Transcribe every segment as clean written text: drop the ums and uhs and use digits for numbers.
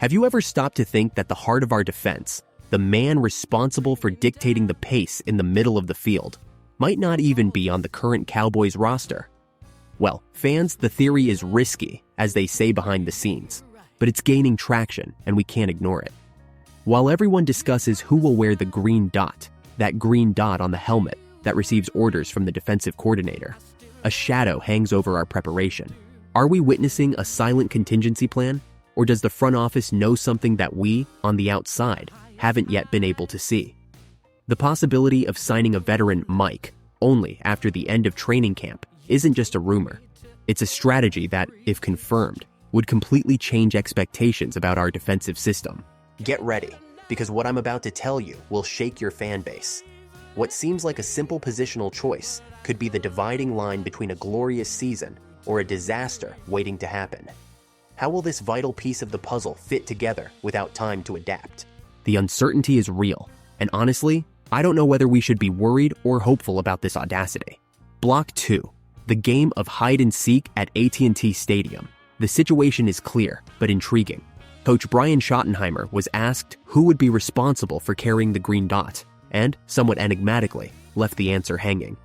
Have you ever stopped to think that the heart of our defense, the man responsible for dictating the pace in the middle of the field, might not even be on the current Cowboys roster? Well, fans, the theory is risky, as they say behind the scenes, but it's gaining traction and we can't ignore it. While everyone discusses who will wear the green dot, that green dot on the helmet that receives orders from the defensive coordinator, a shadow hangs over our preparation. Are we witnessing a silent contingency plan, or does the front office know something that we, on the outside, haven't yet been able to see? The possibility of signing a veteran Mike only after the end of training camp isn't just a rumor. It's a strategy that, if confirmed, would completely change expectations about our defensive system. Get ready, because what I'm about to tell you will shake your fan base. What seems like a simple positional choice could be the dividing line between a glorious season or a disaster waiting to happen. How will this vital piece of the puzzle fit together without time to adapt? The uncertainty is real, and honestly, I don't know whether we should be worried or hopeful about this audacity. Block 2. The game of hide-and-seek at AT&T Stadium. The situation is clear, but intriguing. Coach Brian Schottenheimer was asked who would be responsible for carrying the green dot, and, somewhat enigmatically, left the answer hanging.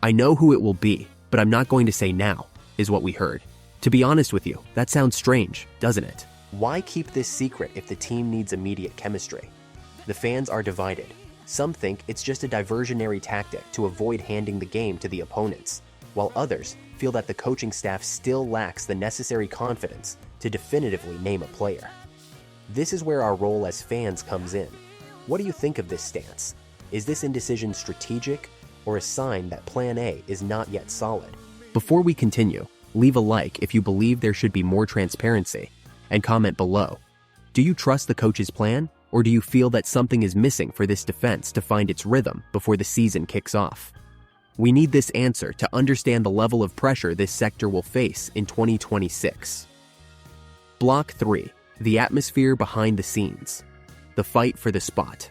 "I know who it will be, but I'm not going to say now," is what we heard. To be honest with you, that sounds strange, doesn't it? Why keep this secret if the team needs immediate chemistry? The fans are divided. Some think it's just a diversionary tactic to avoid handing the game to the opponents, while others feel that the coaching staff still lacks the necessary confidence to definitively name a player. This is where our role as fans comes in. What do you think of this stance? Is this indecision strategic or a sign that Plan A is not yet solid? Before we continue, leave a like if you believe there should be more transparency, and comment below. Do you trust the coach's plan, or do you feel that something is missing for this defense to find its rhythm before the season kicks off? We need this answer to understand the level of pressure this sector will face in 2026. Block 3. The atmosphere behind the scenes. The fight for the spot.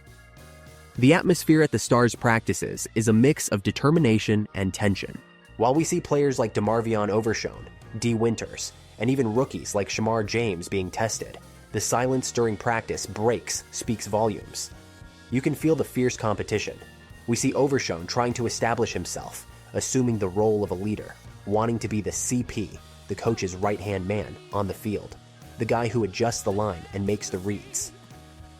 The atmosphere at the Stars' practices is a mix of determination and tension. While we see players like DeMarvion Overshown, D. Winters, and even rookies like Shamar James being tested, the silence during practice breaks speaks volumes. You can feel the fierce competition. We see Overshown trying to establish himself, assuming the role of a leader, wanting to be the CP, the coach's right-hand man, on the field, the guy who adjusts the line and makes the reads.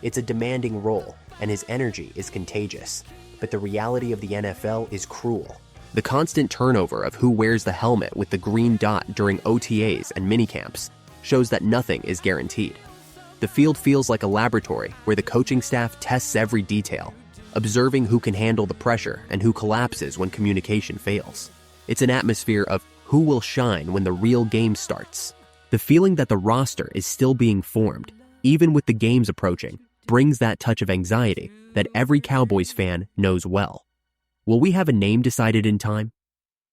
It's a demanding role, and his energy is contagious, but the reality of the NFL is cruel. The constant turnover of who wears the helmet with the green dot during OTAs and minicamps shows that nothing is guaranteed. The field feels like a laboratory where the coaching staff tests every detail, observing who can handle the pressure and who collapses when communication fails. It's an atmosphere of who will shine when the real game starts. The feeling that the roster is still being formed, even with the games approaching, brings that touch of anxiety that every Cowboys fan knows well. Will we have a name decided in time?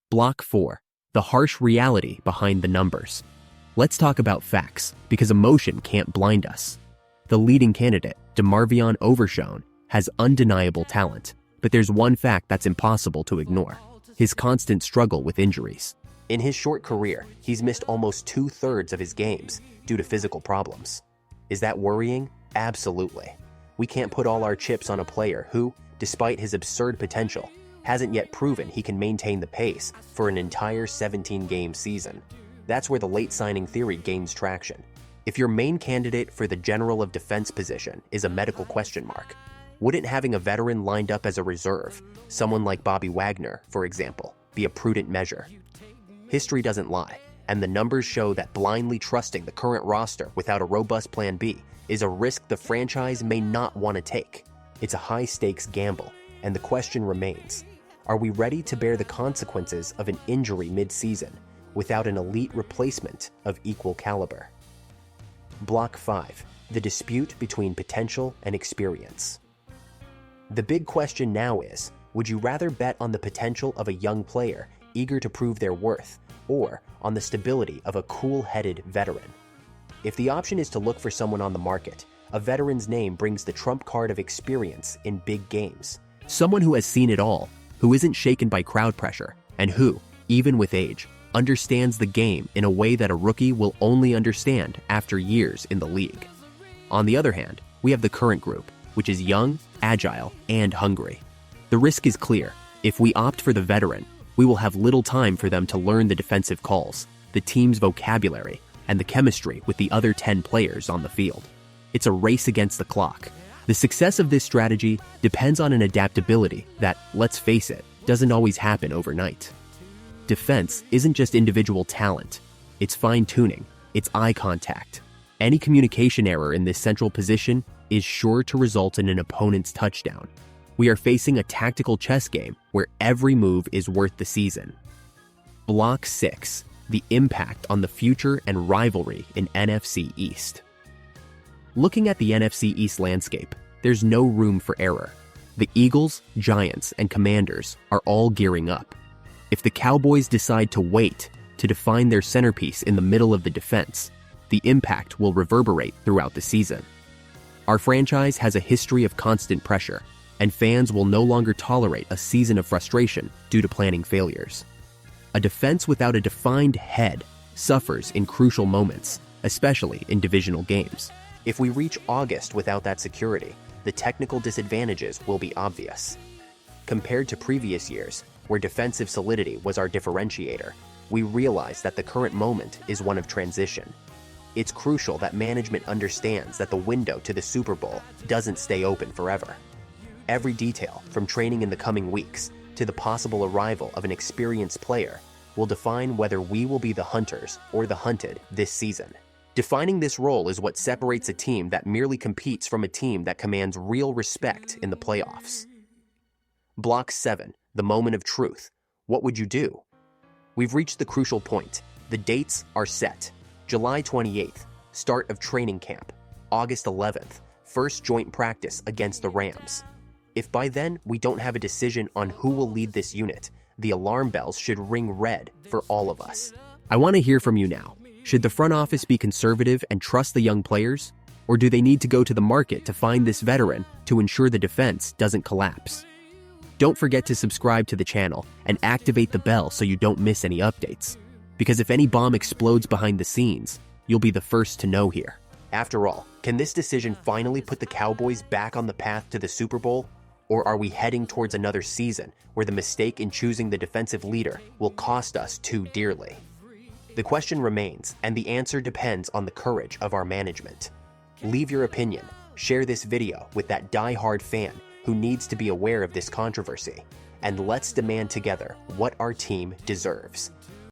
Block 4. The harsh reality behind the numbers. Let's talk about facts, because emotion can't blind us. The leading candidate, DeMarvion Overshown, has undeniable talent, but there's one fact that's impossible to ignore: his constant struggle with injuries. In his short career, he's missed almost 2/3 of his games due to physical problems. Is that worrying? Absolutely. We can't put all our chips on a player who, despite his absurd potential, hasn't yet proven he can maintain the pace for an entire 17-game season. That's where the late signing theory gains traction. If your main candidate for the general of defense position is a medical question mark, wouldn't having a veteran lined up as a reserve, someone like Bobby Wagner, for example, be a prudent measure? History doesn't lie, and the numbers show that blindly trusting the current roster without a robust Plan B is a risk the franchise may not want to take. It's a high-stakes gamble, and the question remains: are we ready to bear the consequences of an injury mid-season without an elite replacement of equal caliber? Block 5. The dispute between potential and experience. The big question now is, would you rather bet on the potential of a young player eager to prove their worth, or on the stability of a cool-headed veteran? If the option is to look for someone on the market, a veteran's name brings the trump card of experience in big games. Someone who has seen it all, who isn't shaken by crowd pressure, and who, even with age, understands the game in a way that a rookie will only understand after years in the league. On the other hand, we have the current group, which is young, agile, and hungry. The risk is clear. If we opt for the veteran, we will have little time for them to learn the defensive calls, the team's vocabulary, and the chemistry with the other 10 players on the field. It's a race against the clock. The success of this strategy depends on an adaptability that, let's face it, doesn't always happen overnight. Defense isn't just individual talent. It's fine-tuning, it's eye contact. Any communication error in this central position is sure to result in an opponent's touchdown. We are facing a tactical chess game where every move is worth the season. Block 6. The impact on the future and rivalry in NFC East. Looking at the NFC East landscape, there's no room for error. The Eagles, Giants, and Commanders are all gearing up. If the Cowboys decide to wait to define their centerpiece in the middle of the defense, the impact will reverberate throughout the season. Our franchise has a history of constant pressure, and fans will no longer tolerate a season of frustration due to planning failures. A defense without a defined head suffers in crucial moments, especially in divisional games. If we reach August without that security, the technical disadvantages will be obvious. Compared to previous years, where defensive solidity was our differentiator, we realize that the current moment is one of transition. It's crucial that management understands that the window to the Super Bowl doesn't stay open forever. Every detail, from training in the coming weeks to the possible arrival of an experienced player, will define whether we will be the hunters or the hunted this season. Defining this role is what separates a team that merely competes from a team that commands real respect in the playoffs. Block 7. The moment of truth. What would you do? We've reached the crucial point. The dates are set. July 28th, start of training camp. August 11th, first joint practice against the Rams. If by then we don't have a decision on who will lead this unit, the alarm bells should ring red for all of us. I want to hear from you now. Should the front office be conservative and trust the young players? Or do they need to go to the market to find this veteran to ensure the defense doesn't collapse? Don't forget to subscribe to the channel and activate the bell so you don't miss any updates. Because if any bomb explodes behind the scenes, you'll be the first to know here. After all, can this decision finally put the Cowboys back on the path to the Super Bowl? Or are we heading towards another season where the mistake in choosing the defensive leader will cost us too dearly? The question remains, and the answer depends on the courage of our management. Leave your opinion, share this video with that die-hard fan who needs to be aware of this controversy, and let's demand together what our team deserves.